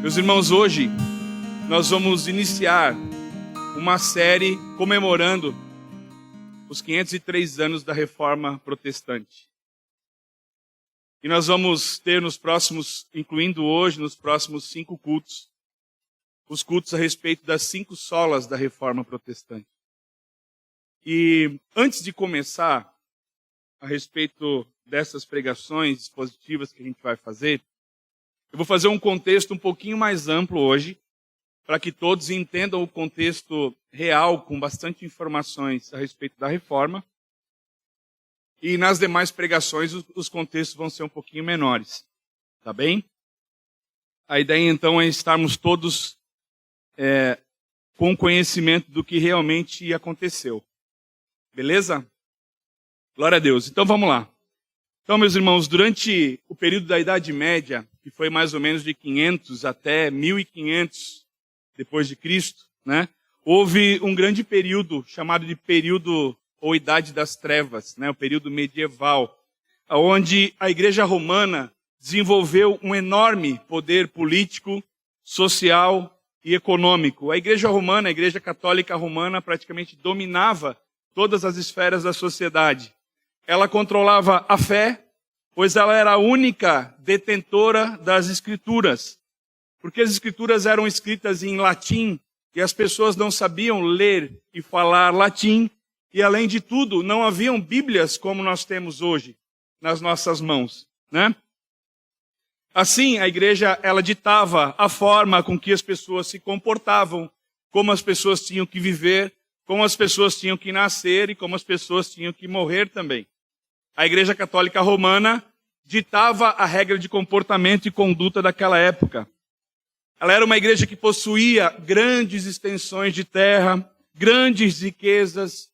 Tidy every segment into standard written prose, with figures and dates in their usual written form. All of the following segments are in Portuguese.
Meus irmãos, hoje nós vamos iniciar uma série comemorando os 503 anos da Reforma Protestante. E nós vamos ter incluindo hoje, nos próximos 5 cultos, os cultos a respeito das 5 solas da Reforma Protestante. E antes de começar a respeito dessas pregações expositivas que a gente vai fazer, eu vou fazer um contexto um pouquinho mais amplo hoje, para que todos entendam o contexto real, com bastante informações a respeito da reforma. E nas demais pregações, os contextos vão ser um pouquinho menores. Tá bem? A ideia, então, é estarmos todos com conhecimento do que realmente aconteceu. Beleza? Glória a Deus. Então, vamos lá. Então, meus irmãos, durante o período da Idade Média, que foi mais ou menos de 500 até 1500 depois de Cristo, né? Houve um grande período chamado de período ou Idade das Trevas, né? O período medieval, onde a Igreja Romana desenvolveu um enorme poder político, social e econômico. A Igreja Romana, a Igreja Católica Romana, praticamente dominava todas as esferas da sociedade. Ela controlava a fé, pois ela era a única detentora das Escrituras. Porque as Escrituras eram escritas em latim e as pessoas não sabiam ler e falar latim. E, além de tudo, não haviam Bíblias como nós temos hoje nas nossas mãos, né? Assim, a igreja, ela ditava a forma com que as pessoas se comportavam, como as pessoas tinham que viver, como as pessoas tinham que nascer e como as pessoas tinham que morrer também. A Igreja Católica Romana ditava a regra de comportamento e conduta daquela época. Ela era uma igreja que possuía grandes extensões de terra, grandes riquezas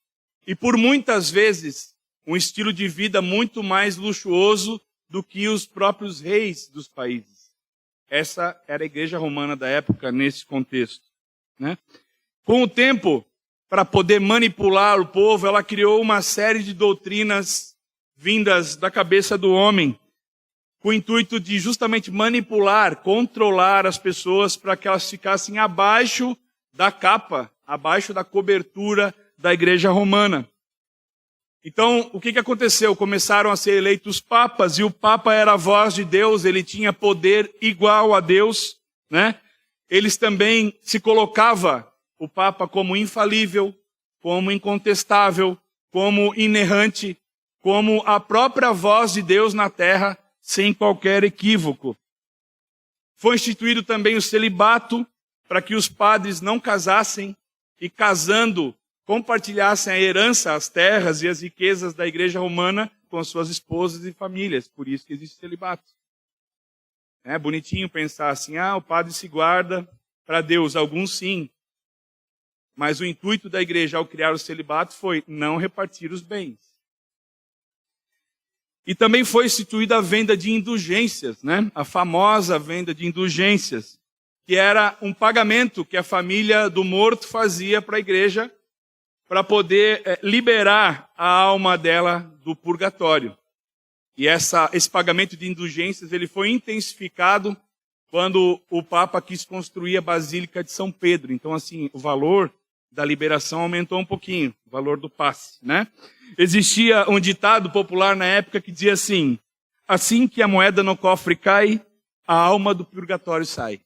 e, por muitas vezes, um estilo de vida muito mais luxuoso do que os próprios reis dos países. Essa era a Igreja Romana da época nesse contexto, né? Com o tempo, para poder manipular o povo, ela criou uma série de doutrinas vindas da cabeça do homem, com o intuito de justamente manipular, controlar as pessoas para que elas ficassem abaixo da capa, abaixo da cobertura da Igreja Romana. Então, o que aconteceu? Começaram a ser eleitos papas, e o papa era a voz de Deus, ele tinha poder igual a Deus, né? Eles também se colocava o papa como infalível, como incontestável, como inerrante, como a própria voz de Deus na terra, sem qualquer equívoco. Foi instituído também o celibato, para que os padres não casassem e, casando, compartilhassem a herança, as terras e as riquezas da Igreja Romana com as suas esposas e famílias. Por isso que existe celibato. É bonitinho pensar assim, o padre se guarda para Deus. Alguns sim. Mas o intuito da igreja ao criar o celibato foi não repartir os bens. E também foi instituída a venda de indulgências, né? A famosa venda de indulgências, que era um pagamento que a família do morto fazia para a igreja para poder liberar a alma dela do purgatório. E esse pagamento de indulgências ele foi intensificado quando o Papa quis construir a Basílica de São Pedro. Então, assim, o valor da liberação aumentou um pouquinho, o valor do passe, né? Existia um ditado popular na época que dizia assim que a moeda no cofre cai, a alma do purgatório sai.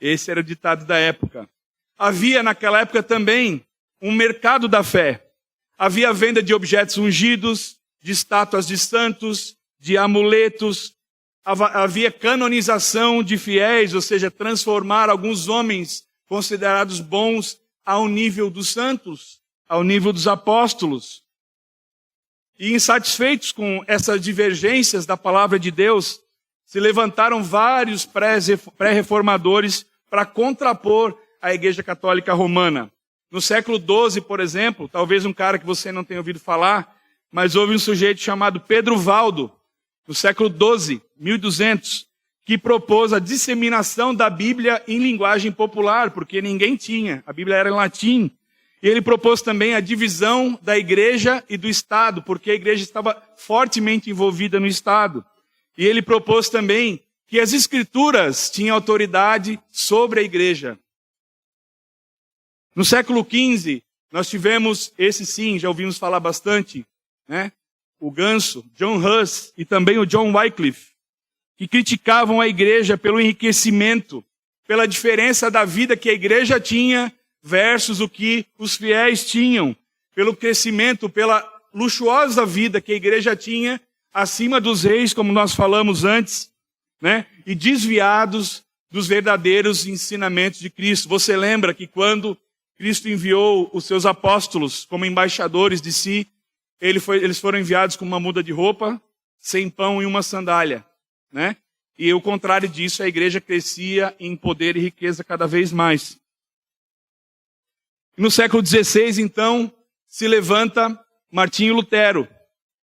Esse era o ditado da época. Havia naquela época também um mercado da fé. Havia venda de objetos ungidos, de estátuas de santos, de amuletos. Havia canonização de fiéis, ou seja, transformar alguns homens considerados bons ao nível dos santos, ao nível dos apóstolos. E insatisfeitos com essas divergências da palavra de Deus, se levantaram vários pré-reformadores para contrapor a Igreja Católica Romana. No século XII, por exemplo, talvez um cara que você não tenha ouvido falar, mas houve um sujeito chamado Pedro Valdo, no século XII, 1200, que propôs a disseminação da Bíblia em linguagem popular, porque ninguém tinha, a Bíblia era em latim. E ele propôs também a divisão da igreja e do Estado, porque a igreja estava fortemente envolvida no Estado. E ele propôs também que que as Escrituras tinham autoridade sobre a igreja. No século XV, nós tivemos, esse sim, já ouvimos falar bastante, né? O Ganso, John Huss e também o John Wycliffe, que criticavam a igreja pelo enriquecimento, pela diferença da vida que a igreja tinha versus o que os fiéis tinham, pelo crescimento, pela luxuosa vida que a igreja tinha acima dos reis, como nós falamos antes, né? E desviados dos verdadeiros ensinamentos de Cristo. Você lembra que quando Cristo enviou os seus apóstolos como embaixadores de si, eles foram enviados com uma muda de roupa, sem pão e uma sandália, né? E o contrário disso, a igreja crescia em poder e riqueza cada vez mais. No século XVI, então, se levanta Martinho Lutero,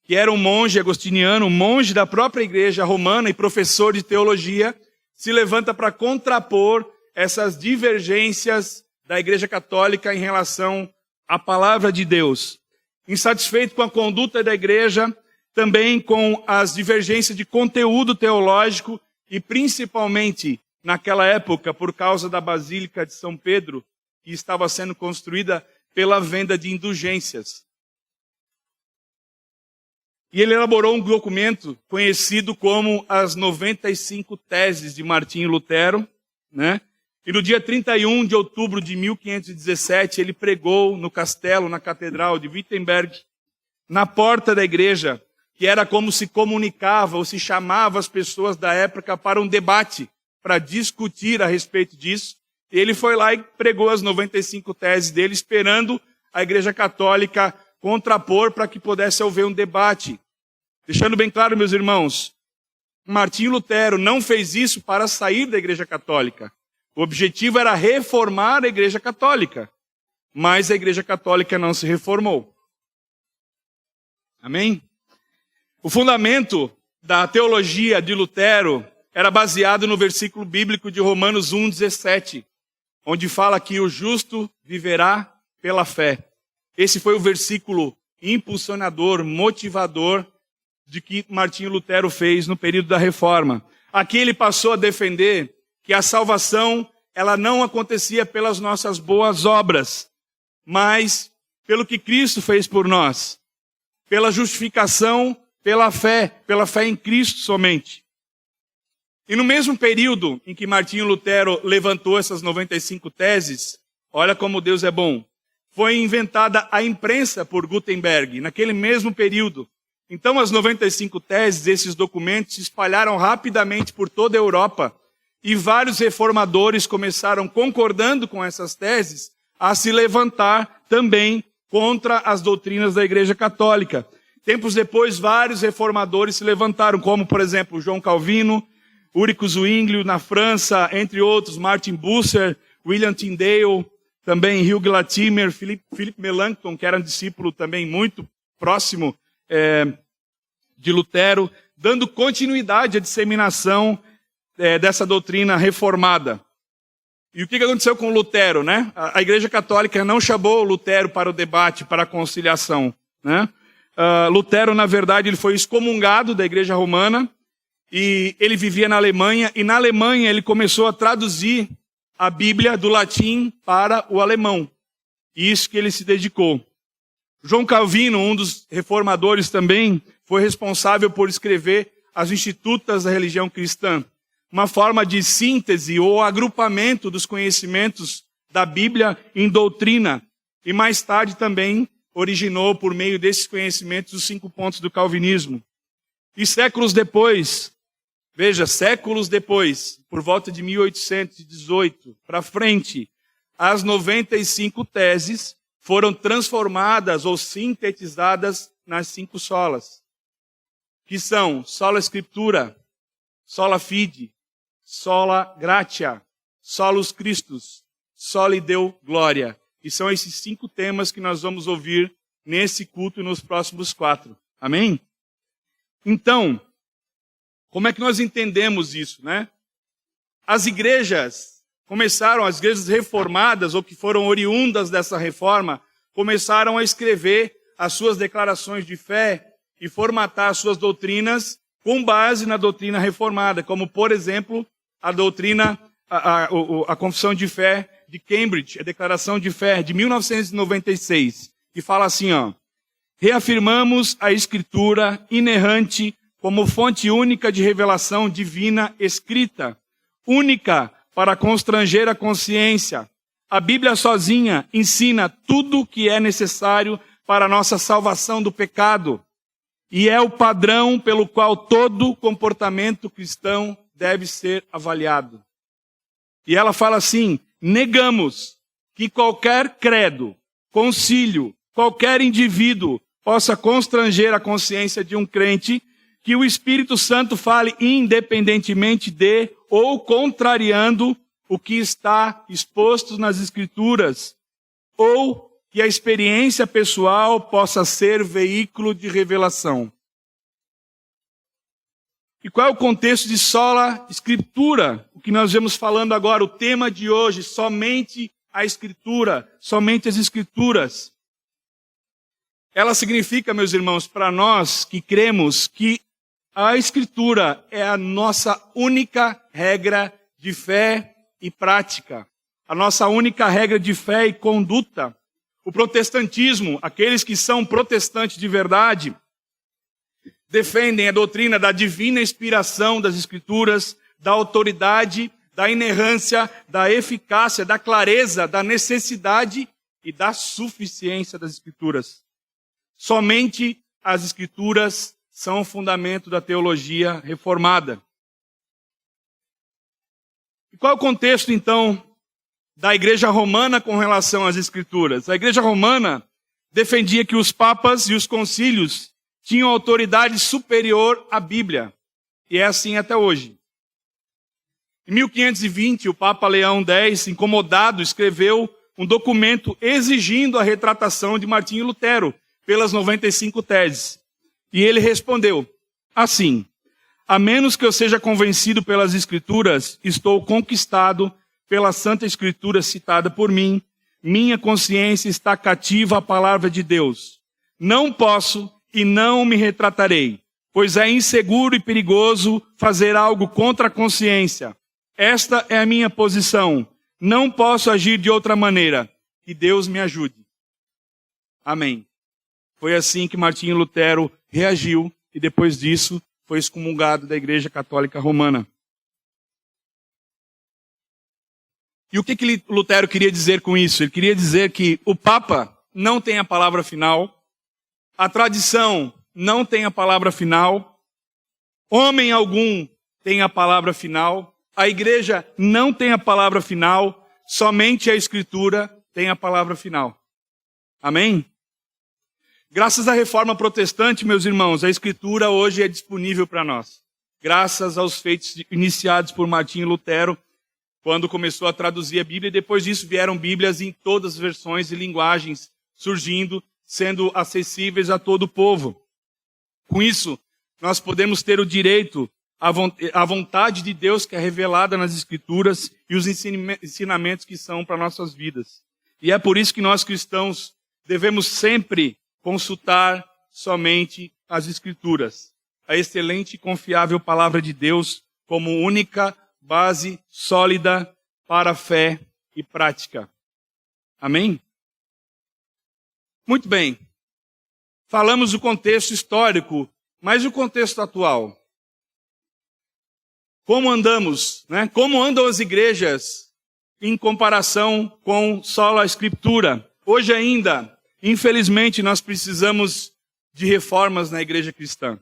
que era um monge agostiniano, um monge da própria igreja romana e professor de teologia, se levanta para contrapor essas divergências da igreja católica em relação à palavra de Deus. Insatisfeito com a conduta da igreja, também com as divergências de conteúdo teológico e principalmente naquela época por causa da Basílica de São Pedro, que estava sendo construída pela venda de indulgências. E ele elaborou um documento conhecido como as 95 Teses de Martinho Lutero, né? E no dia 31 de outubro de 1517, ele pregou no castelo, na catedral de Wittenberg, na porta da igreja, que era como se comunicava ou se chamava as pessoas da época para um debate, para discutir a respeito disso. Ele foi lá e pregou as 95 teses dele, esperando a igreja católica contrapor para que pudesse haver um debate. Deixando bem claro, meus irmãos, Martinho Lutero não fez isso para sair da igreja católica. O objetivo era reformar a igreja católica, mas a igreja católica não se reformou. Amém? O fundamento da teologia de Lutero era baseado no versículo bíblico de Romanos 1,17, onde fala que o justo viverá pela fé. Esse foi o versículo impulsionador, motivador de que Martinho Lutero fez no período da Reforma. Aqui ele passou a defender que a salvação, ela não acontecia pelas nossas boas obras, mas pelo que Cristo fez por nós, pela justificação, pela fé em Cristo somente. E no mesmo período em que Martinho Lutero levantou essas 95 teses, olha como Deus é bom, foi inventada a imprensa por Gutenberg, naquele mesmo período. Então as 95 teses, esses documentos, se espalharam rapidamente por toda a Europa, e vários reformadores começaram, concordando com essas teses, a se levantar também contra as doutrinas da Igreja Católica. Tempos depois, vários reformadores se levantaram, como, por exemplo, João Calvino, Ulrico Zwinglio na França, entre outros, Martin Bucer, William Tyndale, também Hugh Latimer, Philip Melanchthon, que era um discípulo também muito próximo de Lutero, dando continuidade à disseminação dessa doutrina reformada. E o que aconteceu com Lutero, né? A Igreja Católica não chamou Lutero para o debate, para a conciliação, né? Lutero, na verdade, ele foi excomungado da Igreja Romana e ele vivia na Alemanha, e na Alemanha ele começou a traduzir a Bíblia do latim para o alemão. E isso que ele se dedicou. João Calvino, um dos reformadores também, foi responsável por escrever as Institutas da Religião Cristã, uma forma de síntese ou agrupamento dos conhecimentos da Bíblia em doutrina. E mais tarde também originou, por meio desses conhecimentos, os 5 pontos do calvinismo. E séculos depois, veja, séculos depois, por volta de 1818 para frente, as 95 teses foram transformadas ou sintetizadas nas 5 solas, que são sola scriptura, sola fide, sola gratia, solus Christus, soli Deo gloria. E são esses 5 temas que nós vamos ouvir nesse culto e nos próximos 4. Amém? Então, como é que nós entendemos isso, né? As igrejas reformadas, ou que foram oriundas dessa reforma, começaram a escrever as suas declarações de fé e formatar as suas doutrinas com base na doutrina reformada, como, por exemplo, a doutrina, a Confissão de Fé de Cambridge, a Declaração de Fé de 1996, que fala assim, ó: reafirmamos a Escritura inerrante como fonte única de revelação divina escrita, única para constranger a consciência. A Bíblia sozinha ensina tudo o que é necessário para a nossa salvação do pecado e é o padrão pelo qual todo comportamento cristão deve ser avaliado. E ela fala assim: negamos que qualquer credo, concílio, qualquer indivíduo possa constranger a consciência de um crente, que o Espírito Santo fale independentemente de ou contrariando o que está exposto nas Escrituras, ou que a experiência pessoal possa ser veículo de revelação. E qual é o contexto de sola Escritura? O que nós vemos falando agora, o tema de hoje, somente a Escritura, somente as Escrituras. Ela significa, meus irmãos, para nós que cremos que a Escritura é a nossa única regra de fé e prática, a nossa única regra de fé e conduta. O protestantismo, aqueles que são protestantes de verdade, defendem a doutrina da divina inspiração das Escrituras, da autoridade, da inerrância, da eficácia, da clareza, da necessidade e da suficiência das Escrituras. Somente as Escrituras são o fundamento da teologia reformada. E qual é o contexto, então, da Igreja Romana com relação às Escrituras? A Igreja Romana defendia que os papas e os concílios tinham autoridade superior à Bíblia. E é assim até hoje. Em 1520, o Papa Leão X, incomodado, escreveu um documento exigindo a retratação de Martinho Lutero pelas 95 teses. E ele respondeu assim: a menos que eu seja convencido pelas Escrituras, estou conquistado pela Santa Escritura citada por mim. Minha consciência está cativa à palavra de Deus. Não posso e não me retratarei, pois é inseguro e perigoso fazer algo contra a consciência. Esta é a minha posição. Não posso agir de outra maneira. Que Deus me ajude. Amém. Foi assim que Martinho Lutero reagiu e depois disso foi excomungado da Igreja Católica Romana. E o que Lutero queria dizer com isso? Ele queria dizer que o Papa não tem a palavra final, a tradição não tem a palavra final, homem algum tem a palavra final, a Igreja não tem a palavra final, somente a Escritura tem a palavra final. Amém? Graças à Reforma Protestante, meus irmãos, a Escritura hoje é disponível para nós. Graças aos feitos iniciados por Martinho Lutero, quando começou a traduzir a Bíblia, e depois disso vieram Bíblias em todas as versões e linguagens surgindo, sendo acessíveis a todo o povo. Com isso, nós podemos ter o direito à vontade de Deus que é revelada nas Escrituras e os ensinamentos que são para nossas vidas. E é por isso que nós cristãos devemos sempre consultar somente as Escrituras, a excelente e confiável palavra de Deus como única base sólida para a fé e prática. Amém? Muito bem. Falamos do contexto histórico, mas e o contexto atual? Como andamos, né? Como andam as igrejas em comparação com sola Escritura? Hoje ainda, infelizmente, nós precisamos de reformas na igreja cristã.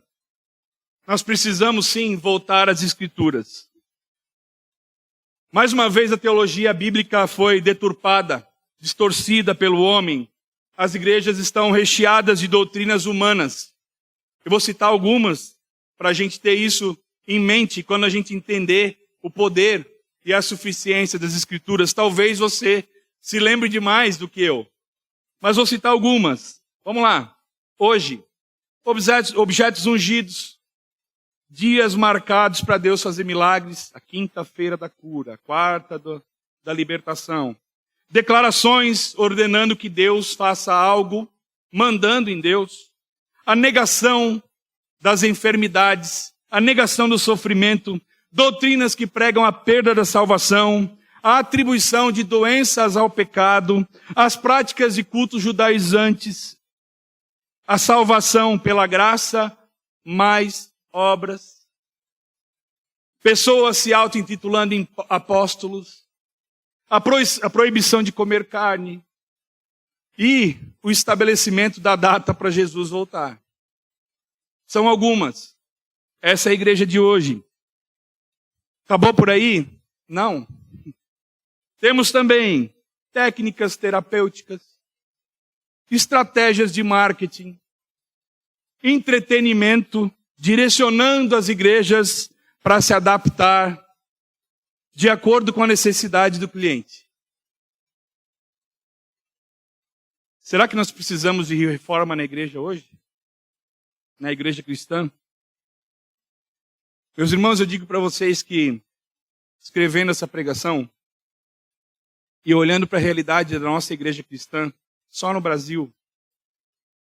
Nós precisamos, sim, voltar às Escrituras. Mais uma vez, a teologia bíblica foi deturpada, distorcida pelo homem. As igrejas estão recheadas de doutrinas humanas. Eu vou citar algumas para a gente ter isso em mente quando a gente entender o poder e a suficiência das Escrituras. Talvez você se lembre de mais do que eu. Mas vou citar algumas. Vamos lá. Hoje, objetos ungidos, dias marcados para Deus fazer milagres, a quinta-feira da cura, a quarta da libertação. Declarações ordenando que Deus faça algo, mandando em Deus. A negação das enfermidades, a negação do sofrimento, doutrinas que pregam a perda da salvação, a atribuição de doenças ao pecado, as práticas de cultos judaizantes, a salvação pela graça, mais obras, pessoas se auto-intitulando apóstolos, a proibição de comer carne e o estabelecimento da data para Jesus voltar. São algumas. Essa é a igreja de hoje. Acabou por aí? Não. Temos também técnicas terapêuticas, estratégias de marketing, entretenimento, direcionando as igrejas para se adaptar de acordo com a necessidade do cliente. Será que nós precisamos de reforma na igreja hoje? Na igreja cristã? Meus irmãos, eu digo para vocês que, escrevendo essa pregação e olhando para a realidade da nossa igreja cristã, só no Brasil,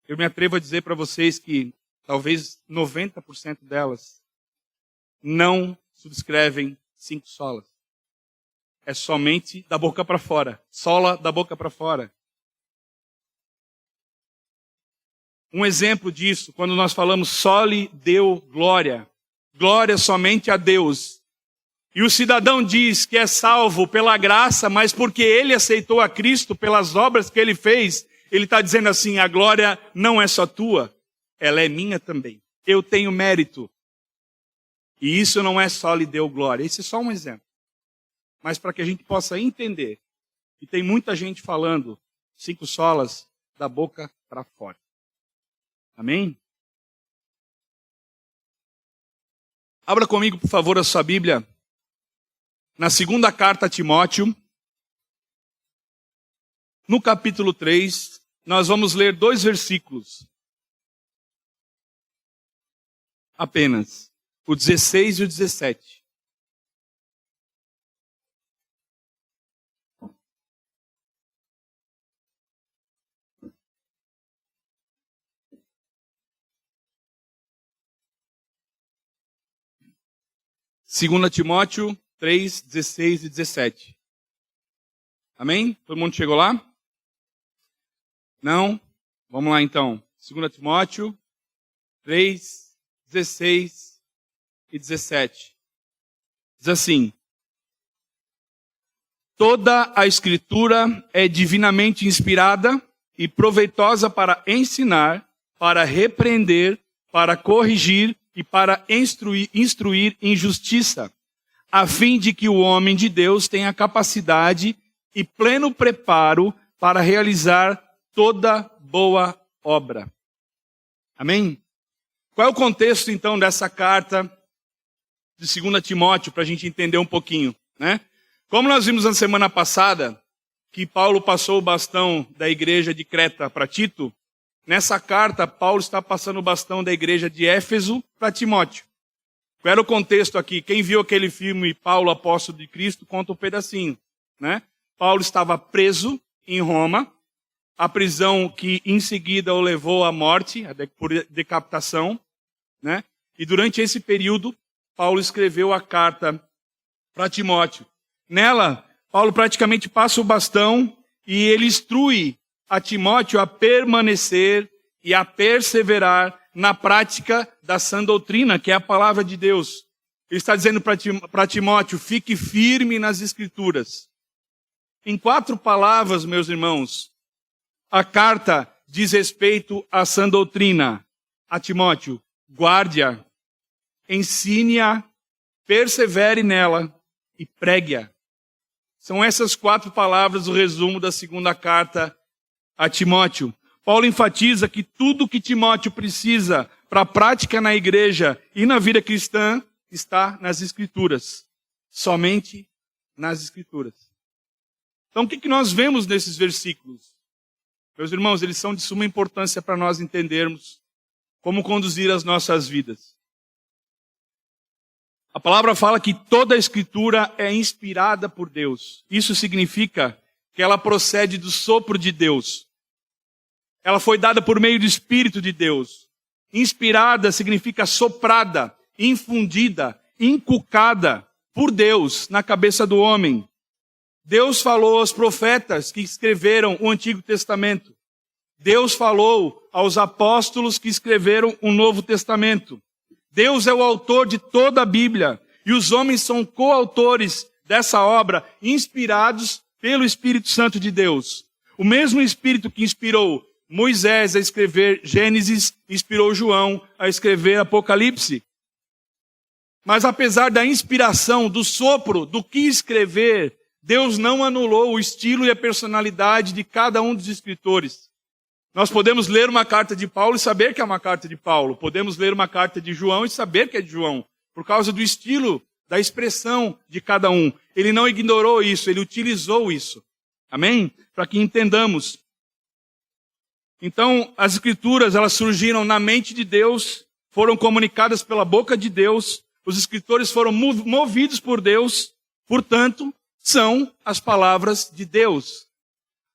eu me atrevo a dizer para vocês que talvez 90% delas não subscrevem 5 solas. É somente da boca para fora. Sola da boca para fora. Um exemplo disso, quando nós falamos soli deu glória. Glória somente a Deus. E o cidadão diz que é salvo pela graça, mas porque ele aceitou a Cristo pelas obras que ele fez, ele está dizendo assim, a glória não é só tua, ela é minha também. Eu tenho mérito. E isso não é só lhe deu glória. Esse é só um exemplo. Mas para que a gente possa entender, e tem muita gente falando 5 solas da boca para fora. Amém? Abra comigo, por favor, a sua Bíblia na segunda carta a Timóteo. No capítulo 3, nós vamos ler 2 versículos. Apenas. O 16 e o 17. Segunda Timóteo 3, 16 e 17. Amém? Todo mundo chegou lá? Não? Vamos lá então. 2 Timóteo 3, 16 e 17. Diz assim: toda a Escritura é divinamente inspirada e proveitosa para ensinar, para repreender, para corrigir e para instruir em justiça, a fim de que o homem de Deus tenha capacidade e pleno preparo para realizar toda boa obra. Amém? Qual é o contexto, então, dessa carta de 2 Timóteo, para a gente entender um pouquinho, né? Como nós vimos na semana passada, que Paulo passou o bastão da igreja de Creta para Tito, nessa carta, Paulo está passando o bastão da igreja de Éfeso para Timóteo. Qual era o contexto aqui? Quem viu aquele filme Paulo, Apóstolo de Cristo, conta um pedacinho, né? Paulo estava preso em Roma, a prisão que em seguida o levou à morte, por decapitação, né? E durante esse período, Paulo escreveu a carta para Timóteo. Nela, Paulo praticamente passa o bastão e ele instrui a Timóteo a permanecer e a perseverar na prática da sã doutrina, que é a palavra de Deus. Ele está dizendo para Timóteo, fique firme nas Escrituras. Em 4 palavras, meus irmãos, a carta diz respeito à sã doutrina. A Timóteo, guarde-a, ensine-a, persevere nela e pregue-a. São essas 4 palavras o resumo da segunda carta a Timóteo. Paulo enfatiza que tudo que Timóteo precisa para a prática na igreja e na vida cristã está nas Escrituras. Somente nas Escrituras. Então o que nós vemos nesses versículos? Meus irmãos, eles são de suma importância para nós entendermos como conduzir as nossas vidas. A palavra fala que toda a Escritura é inspirada por Deus. Isso significa que ela procede do sopro de Deus. Ela foi dada por meio do Espírito de Deus. Inspirada significa soprada. infundida, inculcada por Deus na cabeça do homem. Deus falou aos profetas que escreveram o Antigo Testamento. Deus falou aos apóstolos que escreveram o Novo Testamento. Deus é o autor de toda a Bíblia e os homens são coautores dessa obra, inspirados pelo Espírito Santo de Deus. O mesmo Espírito que inspirou Moisés a escrever Gênesis, inspirou João a escrever Apocalipse. Mas apesar da inspiração, do sopro, do que escrever, Deus não anulou o estilo e a personalidade de cada um dos escritores. Nós podemos ler uma carta de Paulo e saber que é uma carta de Paulo. Podemos ler uma carta de João e saber que é de João, por causa do estilo, da expressão de cada um. Ele não ignorou isso, ele utilizou isso. Amém? Para que entendamos. Então, as escrituras, elas surgiram na mente de Deus, foram comunicadas pela boca de Deus, os escritores foram movidos por Deus, portanto, são as palavras de Deus.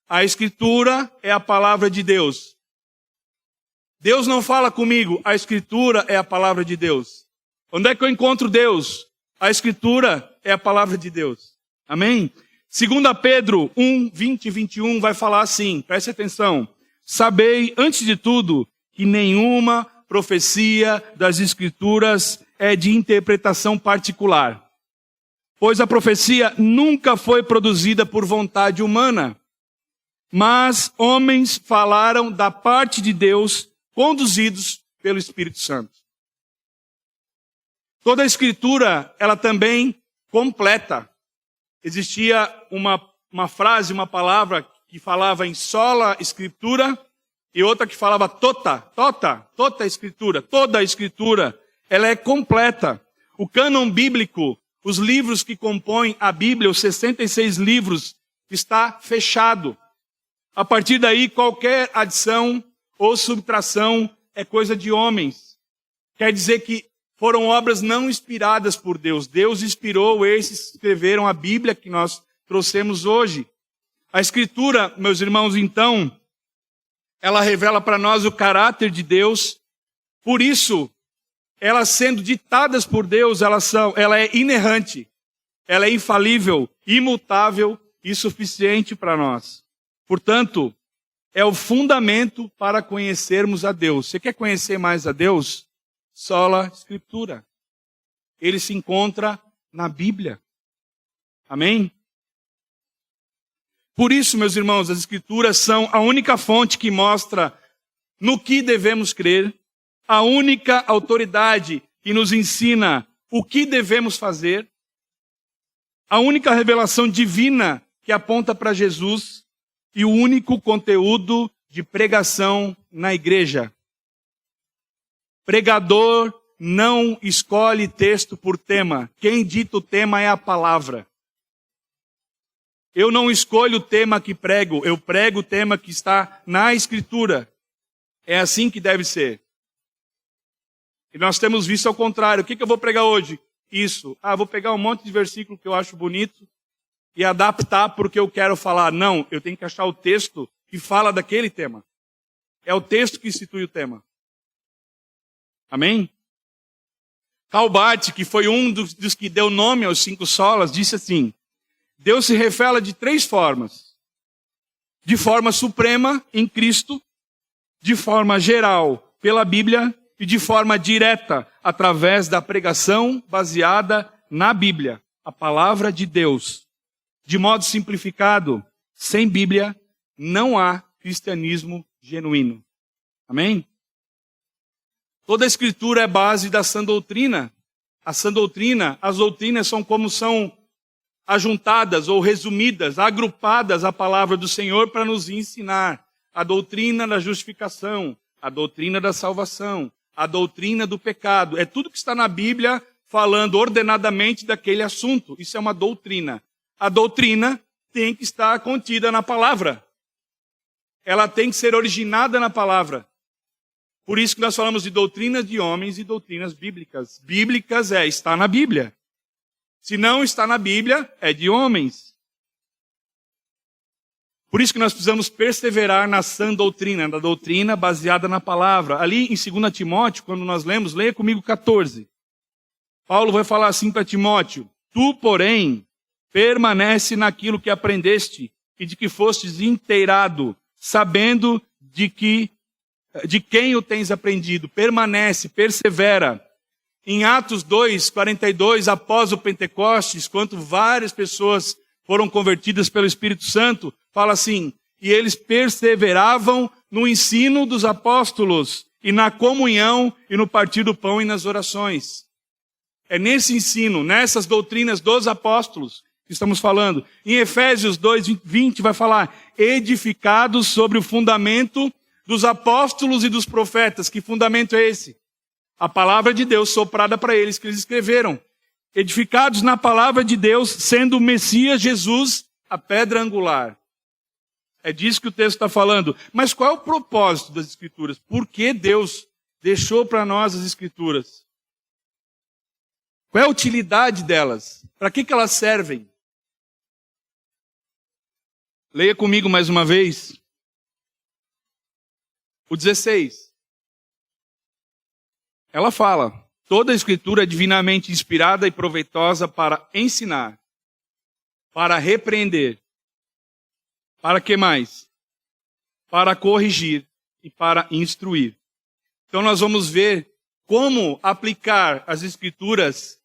A Escritura é a palavra de Deus. Deus não fala comigo, a Escritura é a palavra de Deus. Onde é que eu encontro Deus? A Escritura é a palavra de Deus. Amém? 2 Pedro 1, 20 e 21 vai falar assim, preste atenção. Sabei, antes de tudo, que nenhuma profecia das Escrituras é de interpretação particular. Pois a profecia nunca foi produzida por vontade humana, mas homens falaram da parte de Deus, conduzidos pelo Espírito Santo. Toda a Escritura, ela também completa. Existia uma frase, uma palavra que falava em sola Escritura e outra que falava tota Escritura. Toda a Escritura, ela é completa. O cânon bíblico, os livros que compõem a Bíblia, os 66 livros, está fechado. A partir daí, qualquer adição ou subtração é coisa de homens. Quer dizer que foram obras não inspiradas por Deus. Deus inspirou esses que escreveram a Bíblia que nós trouxemos hoje. A Escritura, meus irmãos, então, ela revela para nós o caráter de Deus. Por isso, elas sendo ditadas por Deus, ela é inerrante, ela é infalível, imutável e suficiente para nós. Portanto, é o fundamento para conhecermos a Deus. Você quer conhecer mais a Deus? Sola Escritura. Ele se encontra na Bíblia. Amém? Por isso, meus irmãos, as Escrituras são a única fonte que mostra no que devemos crer, a única autoridade que nos ensina o que devemos fazer, a única revelação divina que aponta para Jesus e o único conteúdo de pregação na igreja. Pregador não escolhe texto por tema. Quem dita o tema é a palavra. Eu não escolho o tema que prego, eu prego o tema que está na Escritura. É assim que deve ser. E nós temos visto ao contrário. O que eu vou pregar hoje? Isso. Vou pegar um monte de versículo que eu acho bonito e adaptar para o que eu quero falar. Não, eu tenho que achar o texto que fala daquele tema. É o texto que institui o tema. Amém? Karl Barth, que foi um dos que deu nome aos 5 solas, disse assim: Deus se revela de 3 formas. De forma suprema, em Cristo, de forma geral, pela Bíblia, e de forma direta, através da pregação baseada na Bíblia, a palavra de Deus. De modo simplificado, sem Bíblia, não há cristianismo genuíno. Amém? Toda a Escritura é base da sã doutrina. As doutrinas são como são ajuntadas ou resumidas, agrupadas à palavra do Senhor para nos ensinar a doutrina da justificação, a doutrina da salvação, a doutrina do pecado. É tudo que está na Bíblia falando ordenadamente daquele assunto. Isso é uma doutrina. A doutrina tem que estar contida na palavra. Ela tem que ser originada na palavra. Por isso que nós falamos de doutrinas de homens e doutrinas bíblicas. Bíblicas está na Bíblia. Se não está na Bíblia, é de homens. Por isso que nós precisamos perseverar na sã doutrina, na doutrina baseada na palavra. Ali em 2 Timóteo, quando nós lemos, leia comigo 14. Paulo vai falar assim para Timóteo: tu, porém, permanece naquilo que aprendeste e de que fostes inteirado, sabendo de quem o tens aprendido. Permanece, persevera. Em Atos 2:42, após o Pentecostes, quando várias pessoas foram convertidas pelo Espírito Santo, fala assim: e eles perseveravam no ensino dos apóstolos, e na comunhão, e no partir do pão e nas orações. É nesse ensino, nessas doutrinas dos apóstolos que estamos falando. Em Efésios 2:20 vai falar: edificados sobre o fundamento dos apóstolos e dos profetas. Que fundamento é esse? A palavra de Deus soprada para eles, que eles escreveram. Edificados na palavra de Deus, sendo o Messias Jesus a pedra angular. É disso que o texto está falando. Mas qual é o propósito das Escrituras? Por que Deus deixou para nós as Escrituras? Qual é a utilidade delas? Para que elas servem? Leia comigo mais uma vez. O 16. Ela fala: toda a Escritura é divinamente inspirada e proveitosa para ensinar, para repreender. Para que mais? Para corrigir e para instruir. Então nós vamos ver como aplicar as Escrituras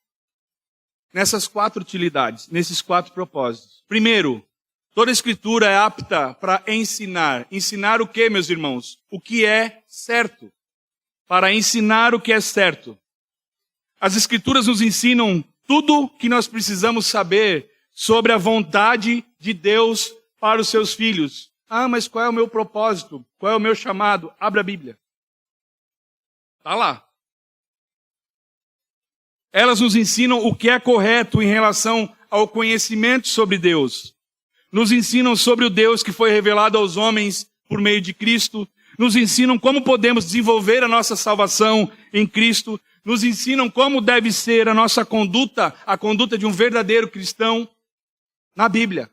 nessas 4 utilidades, nesses 4 propósitos. Primeiro, toda a Escritura é apta para ensinar. Ensinar o que, meus irmãos? O que é certo. Para ensinar o que é certo. As Escrituras nos ensinam tudo que nós precisamos saber sobre a vontade de Deus para os seus filhos. Ah, mas qual é o meu propósito? Qual é o meu chamado? Abra a Bíblia. Está lá. Elas nos ensinam o que é correto em relação ao conhecimento sobre Deus. Nos ensinam sobre o Deus que foi revelado aos homens por meio de Cristo. Nos ensinam como podemos desenvolver a nossa salvação em Cristo. Nos ensinam como deve ser a nossa conduta, a conduta de um verdadeiro cristão na Bíblia,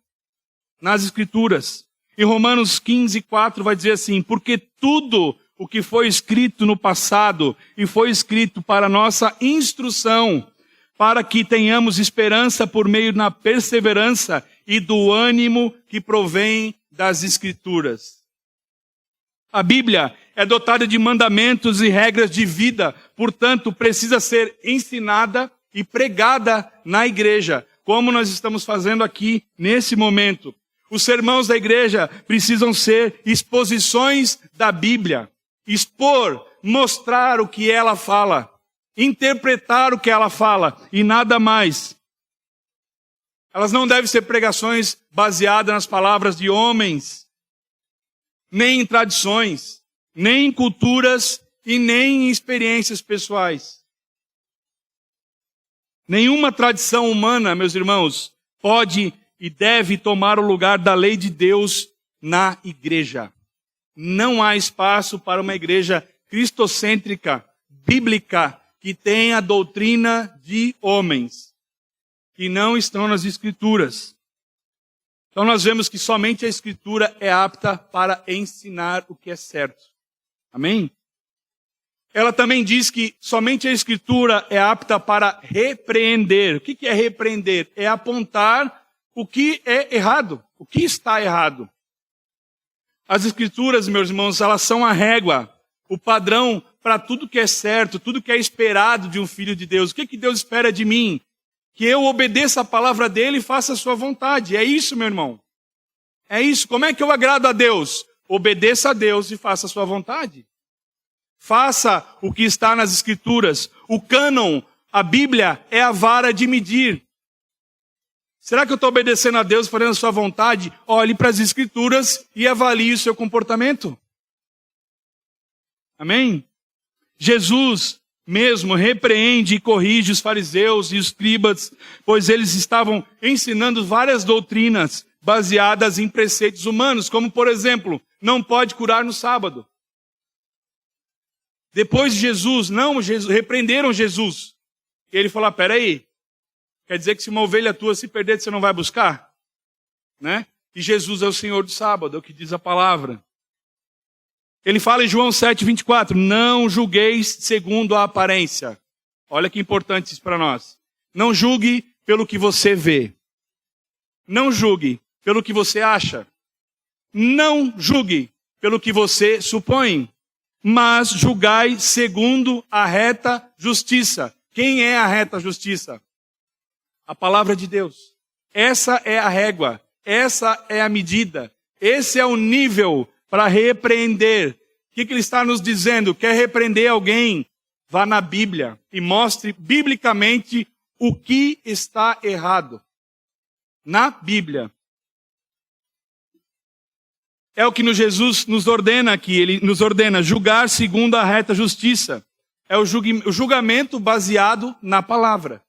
nas Escrituras. Em Romanos 15:4 vai dizer assim: porque tudo o que foi escrito no passado e foi escrito para nossa instrução, para que tenhamos esperança por meio da perseverança e do ânimo que provém das Escrituras. A Bíblia é dotada de mandamentos e regras de vida, portanto, precisa ser ensinada e pregada na igreja, como nós estamos fazendo aqui nesse momento. Os sermãos da igreja precisam ser exposições da Bíblia. Expor, mostrar o que ela fala, interpretar o que ela fala e nada mais. Elas não devem ser pregações baseadas nas palavras de homens, nem em tradições, nem em culturas e nem em experiências pessoais. Nenhuma tradição humana, meus irmãos, pode e deve tomar o lugar da lei de Deus na igreja. Não há espaço para uma igreja cristocêntrica, bíblica, que tenha a doutrina de homens, que não estão nas Escrituras. Então nós vemos que somente a Escritura é apta para ensinar o que é certo. Amém? Ela também diz que somente a Escritura é apta para repreender. O que é repreender? É apontar o que é errado, o que está errado. As Escrituras, meus irmãos, elas são a régua, o padrão para tudo que é certo, tudo que é esperado de um filho de Deus. O que Deus espera de mim? Que eu obedeça a palavra dele e faça a sua vontade. É isso, meu irmão. É isso. Como é que eu agrado a Deus? Obedeça a Deus e faça a sua vontade. Faça o que está nas Escrituras. O cânon, a Bíblia, é a vara de medir. Será que eu estou obedecendo a Deus, fazendo a sua vontade? Olhe para as Escrituras e avalie o seu comportamento. Amém? Jesus mesmo repreende e corrige os fariseus e os escribas, pois eles estavam ensinando várias doutrinas baseadas em preceitos humanos, como, por exemplo, não pode curar no sábado. Depois de Jesus, repreenderam Jesus. E ele falou: peraí, quer dizer que se uma ovelha tua se perder, você não vai buscar? Né? E Jesus é o Senhor do sábado, é o que diz a palavra. Ele fala em João 7:24, não julgueis segundo a aparência. Olha que importante isso para nós. Não julgue pelo que você vê. Não julgue pelo que você acha. Não julgue pelo que você supõe. Mas julgai segundo a reta justiça. Quem é a reta justiça? A palavra de Deus. Essa é a régua. Essa é a medida. Esse é o nível para repreender. O que ele está nos dizendo? Quer repreender alguém? Vá na Bíblia e mostre biblicamente o que está errado. Na Bíblia. É o que Jesus nos ordena aqui. Ele nos ordena julgar segundo a reta justiça. É o julgamento baseado na palavra.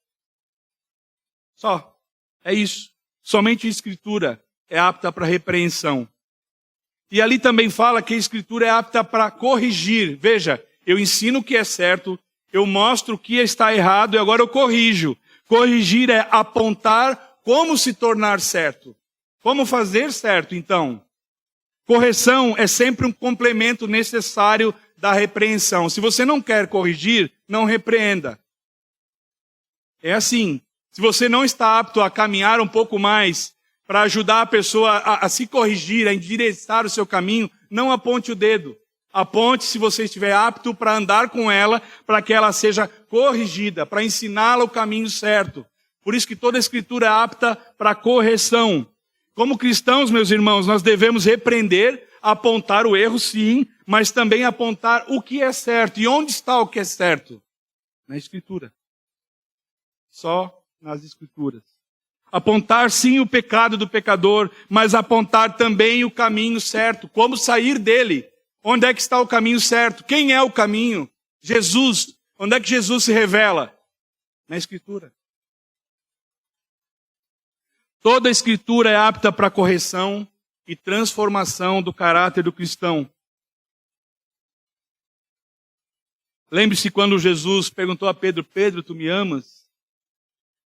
Só. É isso. Somente a Escritura é apta para repreensão. E ali também fala que a Escritura é apta para corrigir. Veja, eu ensino o que é certo, eu mostro o que está errado e agora eu corrijo. Corrigir é apontar como se tornar certo. Como fazer certo, então? Correção é sempre um complemento necessário da repreensão. Se você não quer corrigir, não repreenda. É assim. Se você não está apto a caminhar um pouco mais para ajudar a pessoa a se corrigir, a endireitar o seu caminho, não aponte o dedo. Aponte se você estiver apto para andar com ela, para que ela seja corrigida, para ensiná-la o caminho certo. Por isso que toda a Escritura é apta para correção. Como cristãos, meus irmãos, nós devemos repreender, apontar o erro, sim, mas também apontar o que é certo. E onde está o que é certo? Na Escritura. Só nas Escrituras. Apontar sim o pecado do pecador, mas apontar também o caminho certo. Como sair dele? Onde é que está o caminho certo? Quem é o caminho? Jesus. Onde é que Jesus se revela? Na Escritura. Toda a Escritura é apta para correção e transformação do caráter do cristão. Lembre-se quando Jesus perguntou a Pedro, Pedro, tu me amas?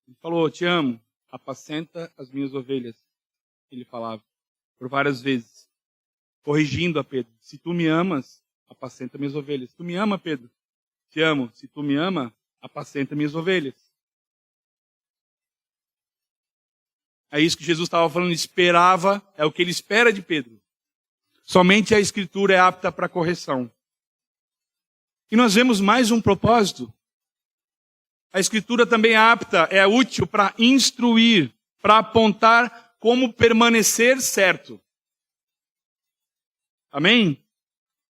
Ele falou, te amo, apacenta as minhas ovelhas. Ele falava por várias vezes, corrigindo a Pedro. Se tu me amas, apacenta minhas ovelhas. Tu me ama, Pedro? Te amo. Se tu me ama, apacenta minhas ovelhas. É isso que Jesus estava falando, esperava, é o que ele espera de Pedro. Somente a Escritura é apta para correção. E nós vemos mais um propósito. A Escritura também é apta, é útil para instruir, para apontar como permanecer certo. Amém?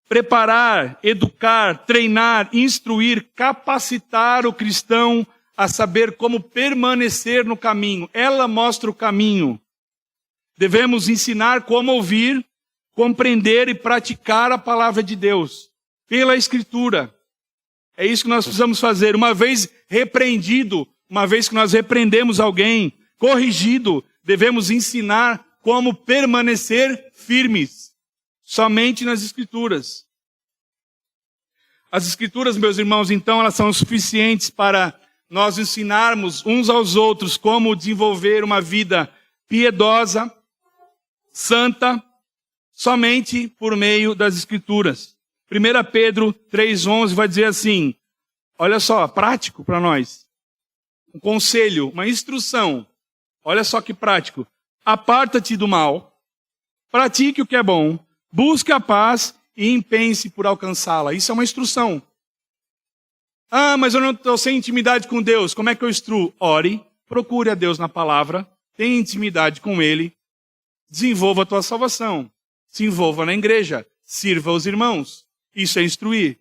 Preparar, educar, treinar, instruir, capacitar o cristão a saber como permanecer no caminho. Ela mostra o caminho. Devemos ensinar como ouvir, compreender e praticar a palavra de Deus pela Escritura. É isso que nós precisamos fazer. Uma vez repreendido, uma vez que nós repreendemos alguém, corrigido, devemos ensinar como permanecer firmes. Somente nas Escrituras. As Escrituras, meus irmãos, então, elas são suficientes para nós ensinarmos uns aos outros como desenvolver uma vida piedosa, santa, somente por meio das Escrituras. 1 Pedro 3,11 vai dizer assim, olha só, prático para nós. Um conselho, uma instrução. Olha só que prático. Aparta-te do mal, pratique o que é bom, busque a paz e empenhe-se por alcançá-la. Isso é uma instrução. Ah, mas eu não estou sem intimidade com Deus. Como é que eu instruo? Ore, procure a Deus na palavra, tenha intimidade com Ele, desenvolva a tua salvação, se envolva na igreja, sirva os irmãos. Isso é instruir.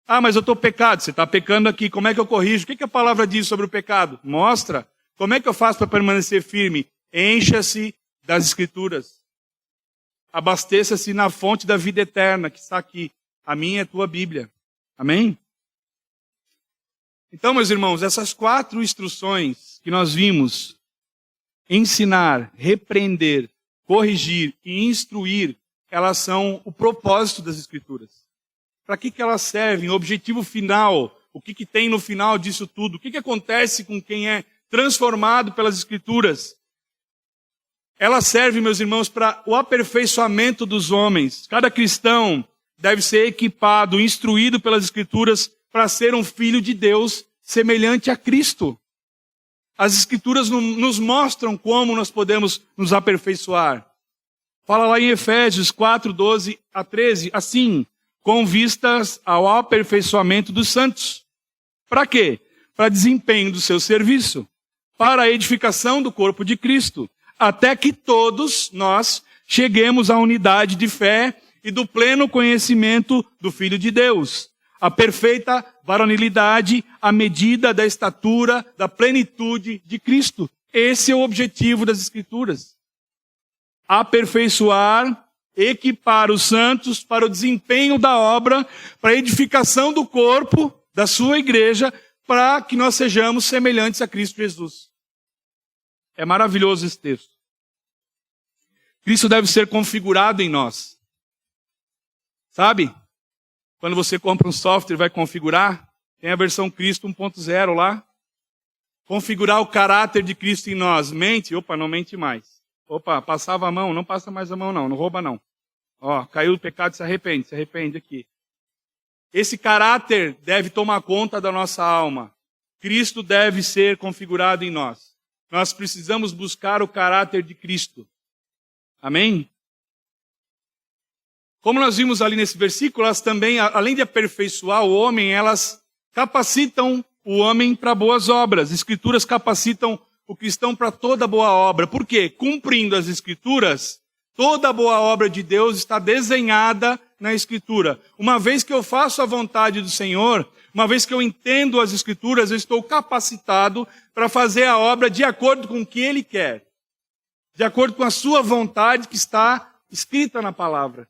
Ah, mas eu estou pecado. Você está pecando aqui. Como é que eu corrijo? O que a palavra diz sobre o pecado? Mostra. Como é que eu faço para permanecer firme? Encha-se das Escrituras. Abasteça-se na fonte da vida eterna que está aqui. A minha é a tua Bíblia. Amém? Então, meus irmãos, essas 4 instruções que nós vimos, ensinar, repreender, corrigir e instruir, elas são o propósito das Escrituras. Para que elas servem? O objetivo final, o que tem no final disso tudo? O que acontece com quem é transformado pelas Escrituras? Ela serve, meus irmãos, para o aperfeiçoamento dos homens. Cada cristão deve ser equipado, instruído pelas Escrituras para ser um filho de Deus semelhante a Cristo. As Escrituras nos mostram como nós podemos nos aperfeiçoar. Fala lá em Efésios 4, 12 a 13, assim, com vistas ao aperfeiçoamento dos santos. Para quê? Para desempenho do seu serviço, para a edificação do corpo de Cristo, até que todos nós cheguemos à unidade de fé e do pleno conhecimento do Filho de Deus, a perfeita varonilidade, à medida da estatura, da plenitude de Cristo. Esse é o objetivo das Escrituras. Aperfeiçoar, equipar os santos para o desempenho da obra, para a edificação do corpo, da sua igreja, para que nós sejamos semelhantes a Cristo Jesus. É maravilhoso esse texto. Cristo deve ser configurado em nós. Sabe? Quando você compra um software e vai configurar, tem a versão Cristo 1.0 lá. Configurar o caráter de Cristo em nós. Mente? Opa, não mente mais. Opa, passava a mão, não passa mais a mão não rouba não. Ó, caiu o pecado, se arrepende aqui. Esse caráter deve tomar conta da nossa alma. Cristo deve ser configurado em nós. Nós precisamos buscar o caráter de Cristo. Amém? Como nós vimos ali nesse versículo, elas também, além de aperfeiçoar o homem, elas capacitam o homem para boas obras. As Escrituras capacitam o cristão para toda boa obra. Por quê? Cumprindo as Escrituras, toda boa obra de Deus está desenhada na Escritura. Uma vez que eu faço a vontade do Senhor, uma vez que eu entendo as Escrituras, eu estou capacitado para fazer a obra de acordo com o que Ele quer. De acordo com a sua vontade que está escrita na palavra.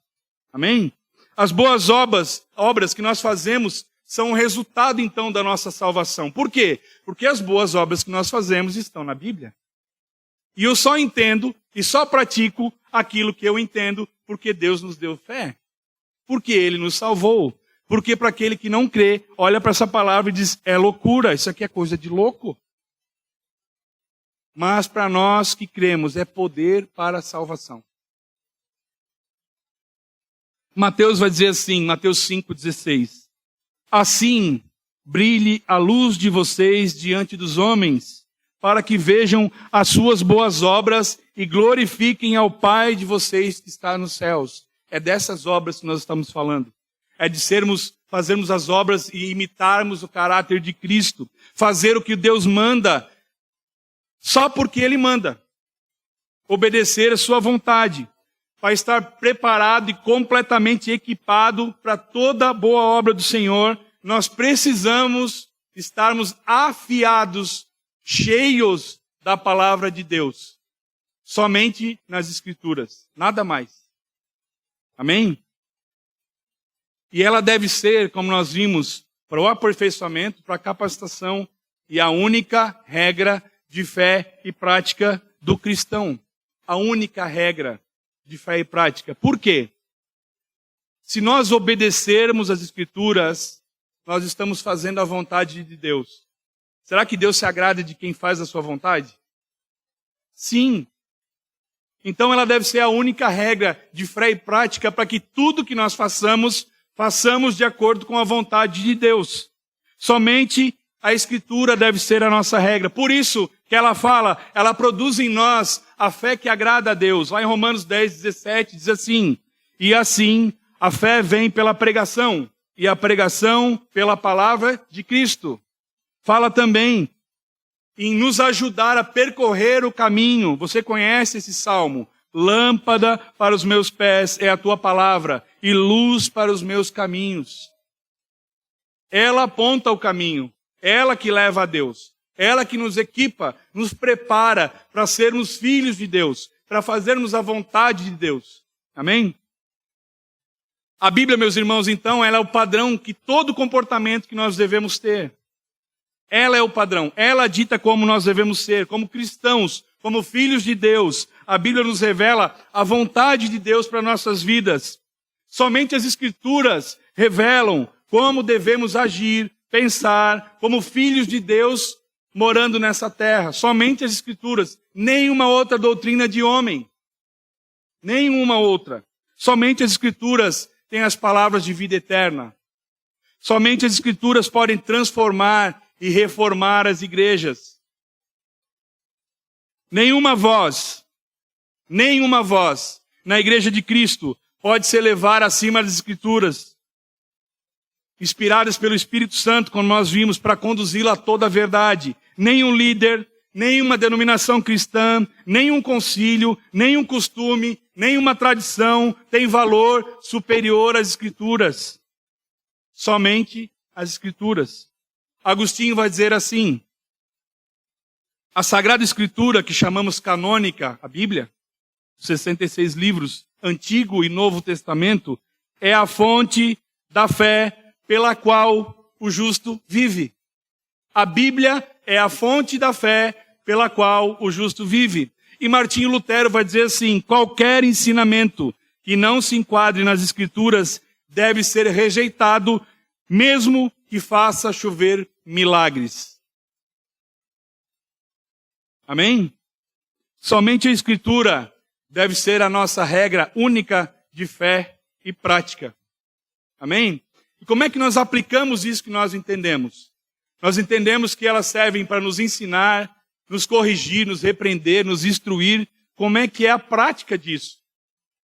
Amém? As boas obras que nós fazemos são o resultado, então, da nossa salvação. Por quê? Porque as boas obras que nós fazemos estão na Bíblia. E eu só entendo e só pratico aquilo que eu entendo porque Deus nos deu fé. Porque Ele nos salvou. Porque para aquele que não crê, olha para essa palavra e diz, é loucura, isso aqui é coisa de louco. Mas para nós que cremos, é poder para a salvação. Mateus vai dizer assim, Mateus 5,16. Assim, brilhe a luz de vocês diante dos homens, para que vejam as suas boas obras e glorifiquem ao Pai de vocês que está nos céus. É dessas obras que nós estamos falando. É de fazermos as obras e imitarmos o caráter de Cristo. Fazer o que Deus manda, só porque Ele manda. Obedecer a sua vontade. Para estar preparado e completamente equipado para toda a boa obra do Senhor, nós precisamos estarmos afiados, cheios da palavra de Deus. Somente nas Escrituras, nada mais. Amém? E ela deve ser, como nós vimos, para o aperfeiçoamento, para a capacitação e a única regra de fé e prática do cristão. A única regra de fé e prática. Por quê? Se nós obedecermos as Escrituras, nós estamos fazendo a vontade de Deus. Será que Deus se agrada de quem faz a sua vontade? Sim. Então ela deve ser a única regra de fé e prática para que tudo que nós façamos de acordo com a vontade de Deus. Somente a Escritura deve ser a nossa regra. Por isso que ela produz em nós a fé que agrada a Deus. Lá em Romanos 10, 17, diz assim, e assim a fé vem pela pregação, e a pregação pela palavra de Cristo. Fala também em nos ajudar a percorrer o caminho. Você conhece esse salmo? Lâmpada para os meus pés é a tua palavra, e luz para os meus caminhos. Ela aponta o caminho. Ela que leva a Deus. Ela que nos equipa, nos prepara para sermos filhos de Deus, para fazermos a vontade de Deus. Amém? A Bíblia, meus irmãos, então, ela é o padrão que todo comportamento que nós devemos ter. Ela é o padrão. Ela dita como nós devemos ser, como cristãos, como filhos de Deus. A Bíblia nos revela a vontade de Deus para nossas vidas. Somente as Escrituras revelam como devemos agir, pensar, como filhos de Deus morando nessa terra. Somente as Escrituras. Nenhuma outra doutrina de homem. Nenhuma outra. Somente as Escrituras têm as palavras de vida eterna. Somente as Escrituras podem transformar e reformar as igrejas. Nenhuma voz na igreja de Cristo pode se elevar acima das Escrituras, inspiradas pelo Espírito Santo, como nós vimos, para conduzi-la a toda a verdade. Nenhum líder, nenhuma denominação cristã, nenhum concílio, nenhum costume, nenhuma tradição tem valor superior às Escrituras. Somente as Escrituras. Agostinho vai dizer assim: a Sagrada Escritura, que chamamos canônica, a Bíblia, 66 livros, Antigo e Novo Testamento, é a fonte da fé pela qual o justo vive. A Bíblia é a fonte da fé pela qual o justo vive. E Martinho Lutero vai dizer assim: qualquer ensinamento que não se enquadre nas Escrituras deve ser rejeitado, mesmo que faça chover milagres. Amém? Somente a Escritura deve ser a nossa regra única de fé e prática. Amém? E como é que nós aplicamos isso que nós entendemos? Nós entendemos que elas servem para nos ensinar, nos corrigir, nos repreender, nos instruir. Como é que é a prática disso?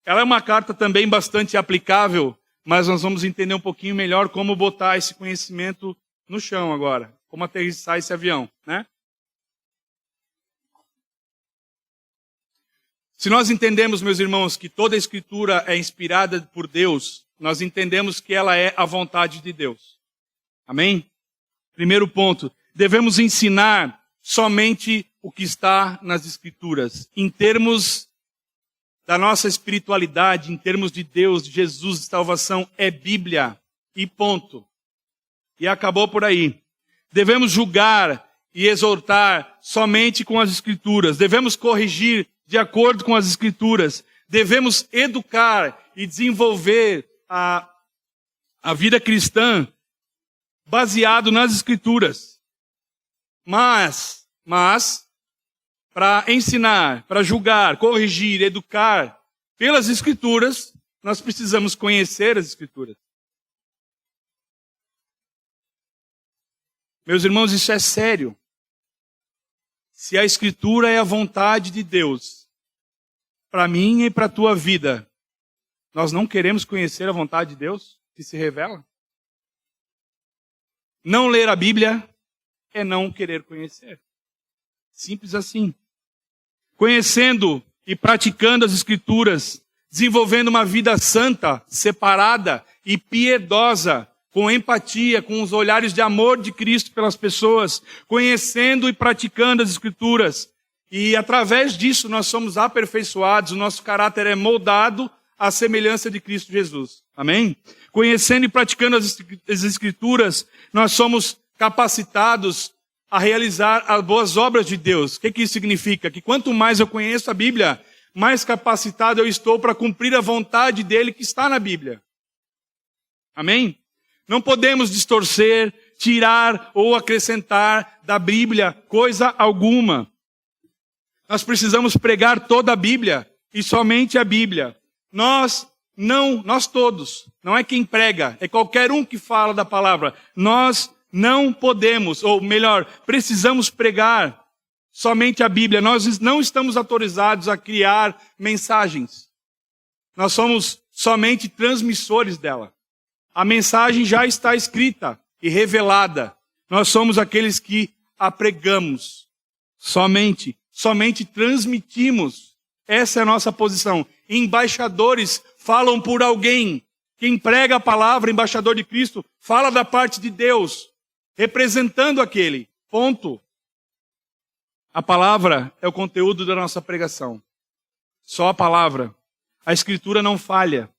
Ela é uma carta também bastante aplicável, mas nós vamos entender um pouquinho melhor como botar esse conhecimento no chão agora. Como aterrissar esse avião, né? Se nós entendemos, meus irmãos, que toda a Escritura é inspirada por Deus, nós entendemos que ela é a vontade de Deus. Amém? Primeiro ponto, devemos ensinar somente o que está nas Escrituras. Em termos da nossa espiritualidade, em termos de Deus, de Jesus, de salvação, é Bíblia. E ponto. E acabou por aí. Devemos julgar e exortar somente com as Escrituras. Devemos corrigir de acordo com as Escrituras. Devemos educar e desenvolver a vida cristã baseado nas Escrituras. Mas, para ensinar, para julgar, corrigir, educar pelas Escrituras, nós precisamos conhecer as Escrituras. Meus irmãos, isso é sério. Se a Escritura é a vontade de Deus, para mim e para a tua vida, nós não queremos conhecer a vontade de Deus que se revela? Não ler a Bíblia é não querer conhecer. Simples assim. Conhecendo e praticando as Escrituras, desenvolvendo uma vida santa, separada e piedosa, com empatia, com os olhares de amor de Cristo pelas pessoas, conhecendo e praticando as Escrituras. E através disso nós somos aperfeiçoados, o nosso caráter é moldado à semelhança de Cristo Jesus. Amém? Conhecendo e praticando as Escrituras, nós somos capacitados a realizar as boas obras de Deus. O que isso significa? Que quanto mais eu conheço a Bíblia, mais capacitado eu estou para cumprir a vontade dele que está na Bíblia. Amém? Não podemos distorcer, tirar ou acrescentar da Bíblia coisa alguma. Nós precisamos pregar toda a Bíblia e somente a Bíblia. Nós todos, não é quem prega, é qualquer um que fala da palavra. Nós não podemos, ou melhor, precisamos pregar somente a Bíblia. Nós não estamos autorizados a criar mensagens. Nós somos somente transmissores dela. A mensagem já está escrita e revelada. Nós somos aqueles que a pregamos. Somente transmitimos. Essa é a nossa posição. Embaixadores falam por alguém. Quem prega a palavra, embaixador de Cristo, fala da parte de Deus, representando aquele. Ponto. A palavra é o conteúdo da nossa pregação. Só a palavra. A Escritura não falha.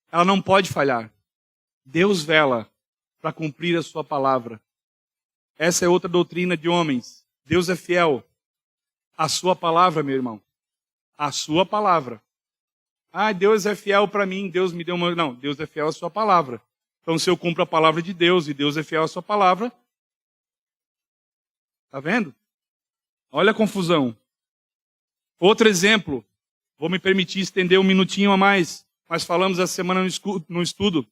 Ela não pode falhar. Deus vela para cumprir a sua palavra. Essa é outra doutrina de homens. Deus é fiel. A sua palavra, meu irmão. A sua palavra. Ah, Deus é fiel para mim, Deus me deu uma... Não, Deus é fiel à sua palavra. Então, se eu cumpro a palavra de Deus e Deus é fiel à sua palavra... Está vendo? Olha a confusão. Outro exemplo. Vou me permitir estender um minutinho a mais. Mas falamos essa semana no estudo.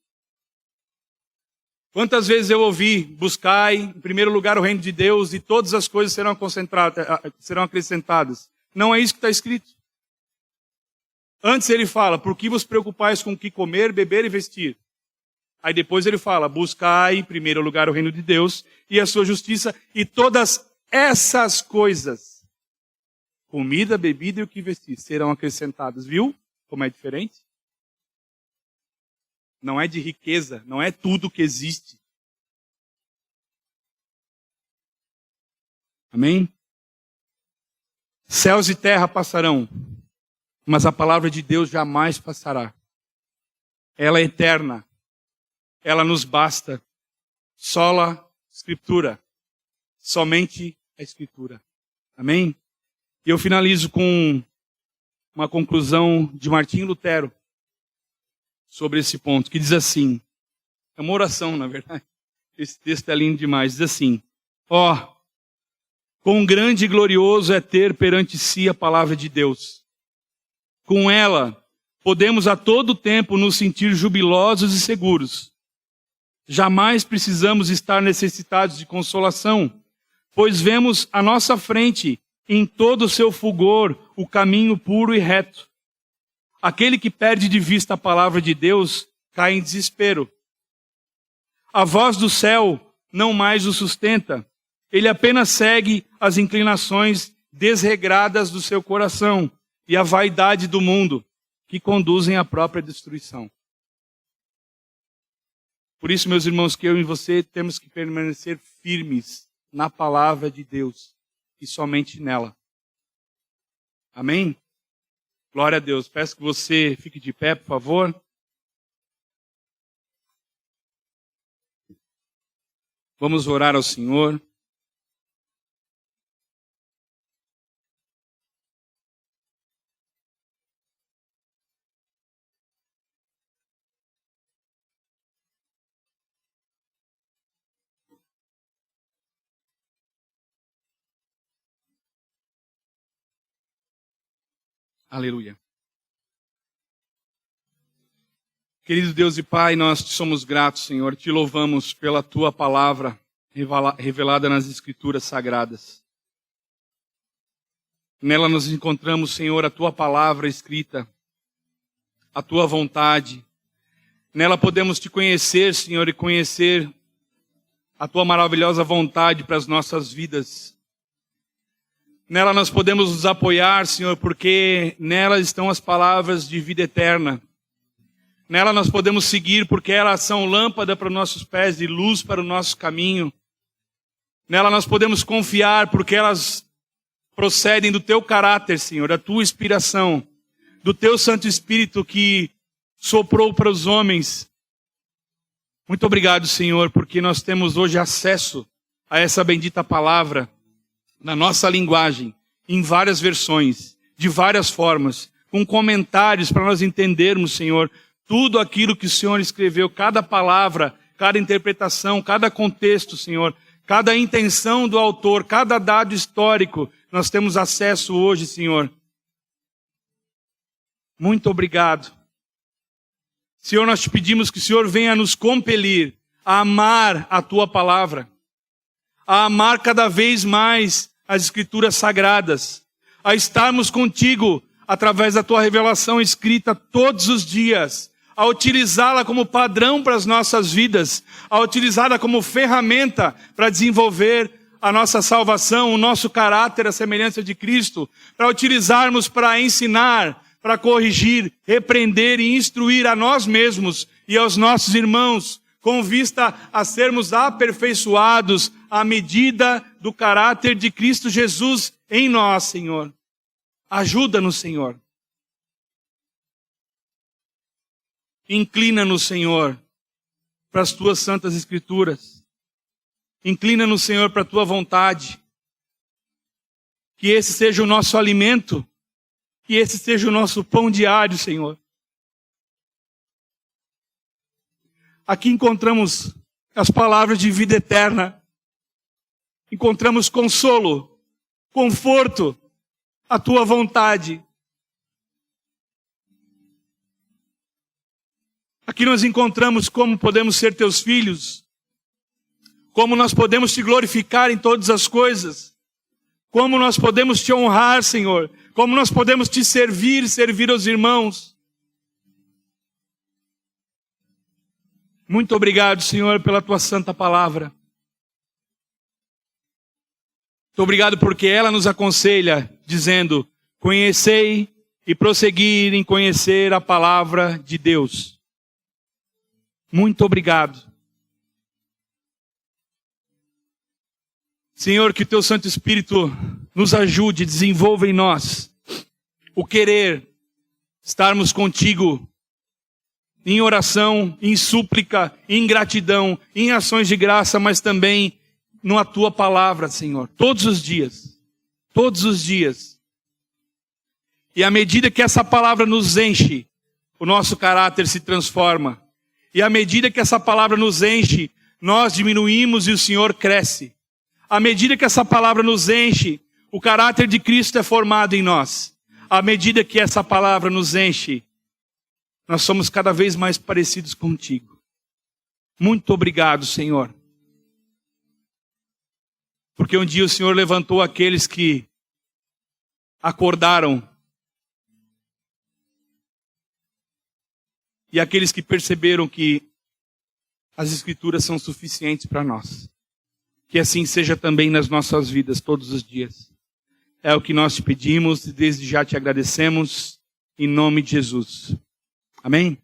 Quantas vezes eu ouvi, buscai em primeiro lugar o reino de Deus e todas as coisas serão acrescentadas. Não é isso que está escrito. Antes ele fala, por que vos preocupais com o que comer, beber e vestir? Aí depois ele fala, buscai em primeiro lugar o reino de Deus e a sua justiça e todas essas coisas, comida, bebida e o que vestir, serão acrescentadas. Viu como é diferente? Não é de riqueza, não é tudo que existe. Amém? Céus e terra passarão, mas a palavra de Deus jamais passará. Ela é eterna. Ela nos basta. Sola Escritura. Somente a Escritura. Amém? E eu finalizo com uma conclusão de Martinho Lutero sobre esse ponto, que diz assim, é uma oração, na verdade. Esse texto é lindo demais. Diz assim, quão grande e glorioso é ter perante si a palavra de Deus. Com ela, podemos a todo tempo nos sentir jubilosos e seguros. Jamais precisamos estar necessitados de consolação, pois vemos à nossa frente, em todo o seu fulgor, o caminho puro e reto. Aquele que perde de vista a palavra de Deus, cai em desespero. A voz do céu não mais o sustenta. Ele apenas segue as inclinações desregradas do seu coração e a vaidade do mundo, que conduzem à própria destruição. Por isso, meus irmãos, que eu e você temos que permanecer firmes na palavra de Deus e somente nela. Amém? Glória a Deus. Peço que você fique de pé, por favor. Vamos orar ao Senhor. Aleluia. Querido Deus e Pai, nós te somos gratos, Senhor. Te louvamos pela Tua palavra revelada nas Escrituras Sagradas. Nela nós encontramos, Senhor, a Tua palavra escrita, a Tua vontade. Nela podemos Te conhecer, Senhor, e conhecer a Tua maravilhosa vontade para as nossas vidas. Nela nós podemos nos apoiar, Senhor, porque nela estão as palavras de vida eterna. Nela nós podemos seguir porque elas são lâmpada para os nossos pés e luz para o nosso caminho. Nela nós podemos confiar porque elas procedem do Teu caráter, Senhor, da Tua inspiração, do Teu Santo Espírito que soprou para os homens. Muito obrigado, Senhor, porque nós temos hoje acesso a essa bendita palavra na nossa linguagem, em várias versões, de várias formas, com comentários para nós entendermos, Senhor, tudo aquilo que o Senhor escreveu, cada palavra, cada interpretação, cada contexto, Senhor, cada intenção do autor, cada dado histórico, nós temos acesso hoje, Senhor. Muito obrigado. Senhor, nós te pedimos que o Senhor venha nos compelir a amar a Tua palavra, a amar cada vez mais as Escrituras Sagradas, a estarmos contigo através da Tua revelação escrita todos os dias, a utilizá-la como padrão para as nossas vidas, a utilizá-la como ferramenta para desenvolver a nossa salvação, o nosso caráter, a semelhança de Cristo, para utilizarmos para ensinar, para corrigir, repreender e instruir a nós mesmos e aos nossos irmãos, com vista a sermos aperfeiçoados à medida do caráter de Cristo Jesus em nós, Senhor. Ajuda-nos, Senhor. Inclina-nos, Senhor, para as Tuas santas Escrituras. Inclina-nos, Senhor, para a Tua vontade. Que esse seja o nosso alimento. Que esse seja o nosso pão diário, Senhor. Aqui encontramos as palavras de vida eterna. Encontramos consolo, conforto, a Tua vontade. Aqui nós encontramos como podemos ser Teus filhos, como nós podemos te glorificar em todas as coisas, como nós podemos te honrar, Senhor, como nós podemos te servir aos irmãos. Muito obrigado, Senhor, pela tua santa palavra. Muito obrigado porque ela nos aconselha, dizendo: conhecei e prosseguir em conhecer a palavra de Deus. Muito obrigado. Senhor, que o teu Santo Espírito nos ajude, desenvolva em nós o querer estarmos contigo em oração, em súplica, em gratidão, em ações de graça, mas também na tua palavra, Senhor, todos os dias. Todos os dias. E à medida que essa palavra nos enche, o nosso caráter se transforma. E à medida que essa palavra nos enche, nós diminuímos e o Senhor cresce. À medida que essa palavra nos enche, o caráter de Cristo é formado em nós. À medida que essa palavra nos enche, nós somos cada vez mais parecidos contigo. Muito obrigado, Senhor. Porque um dia o Senhor levantou aqueles que acordaram e aqueles que perceberam que as Escrituras são suficientes para nós. Que assim seja também nas nossas vidas todos os dias. É o que nós te pedimos e desde já te agradecemos em nome de Jesus. Amém?